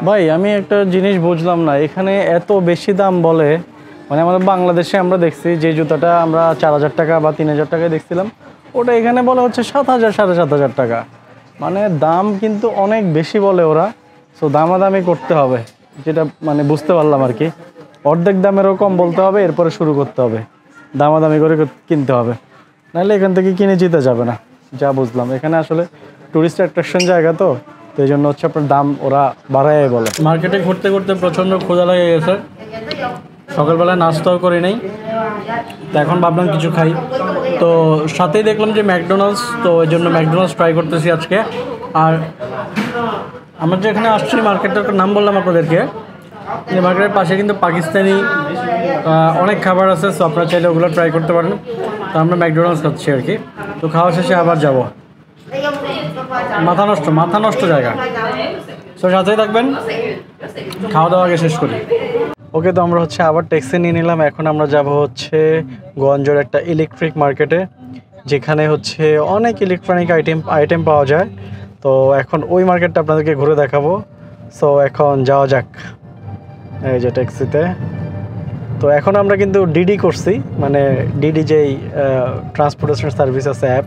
ভাই আমি একটা জিনিস বুঝলাম না, এখানে এত বেশি দাম বলে। মানে আমাদের বাংলাদেশে আমরা দেখছি যে জুতাটা আমরা 4,000 টাকা বা 3,000 টাকায় দেখছিলাম, ওটা এখানে বলে হচ্ছে 7,000 7,500 টাকা। মানে দাম কিন্তু অনেক বেশি বলে ওরা। সো দামাদামি করতে হবে, যেটা মানে বুঝতে পারলাম আর কি। অর্ধেক দামেরও কম বলতে হবে, এরপরে শুরু করতে হবে, দামাদামি করে কিনতে হবে, নাহলে এখান থেকে কিনে যেতে যাবে না। যা বুঝলাম এখানে আসলে টুরিস্ট অ্যাট্রাকশন জায়গা, তো এই জন্য হচ্ছে আপনার দাম ওরা বাড়ায় বলে। মার্কেটে ঘুরতে ঘুরতে প্রচণ্ড ক্ষুধা লেগে গেছে, সকালবেলায় নাস্তাও করি নাই, তো এখন ভাবলাম কিছু খাই। তো সাথেই দেখলাম যে ম্যাকডোনাল্ডস, তো এই জন্য ম্যাকডোনাল্ডস ট্রাই করতেছি আজকে। আর আমরা যে এখানে আসছি মার্কেটটার নাম বললাম আপনাদেরকে, এই মার্কেটের পাশে কিন্তু পাকিস্তানি অনেক খাবার আছে, সো আপনারা চাইলে ওগুলো ট্রাই করতে পারেন। তো আমরা ম্যাকডোনাল্ডস খাচ্ছি আর কি। তো খাওয়া শেষে আবার যাব। মাথা নষ্ট জায়গা। তো সাথেই থাকবেন, খাওয়া দাওয়া আগে শেষ করি। ওকে, তো আমরা হচ্ছে আবার ট্যাক্সি নিয়ে নিলাম। এখন আমরা যাব হচ্ছে গঞ্জের একটা ইলেকট্রিক মার্কেটে, যেখানে হচ্ছে অনেক ইলেকট্রনিক আইটেম পাওয়া যায়। তো এখন ওই মার্কেটটা আপনাদেরকে ঘুরে দেখাবো। সো এখন যাওয়া যাক এই যে ট্যাক্সিতে। তো এখন আমরা কিন্তু ডিডি করছি, মানে ডিডি যেই ট্রান্সপোর্টেশন সার্ভিস আছে অ্যাপ,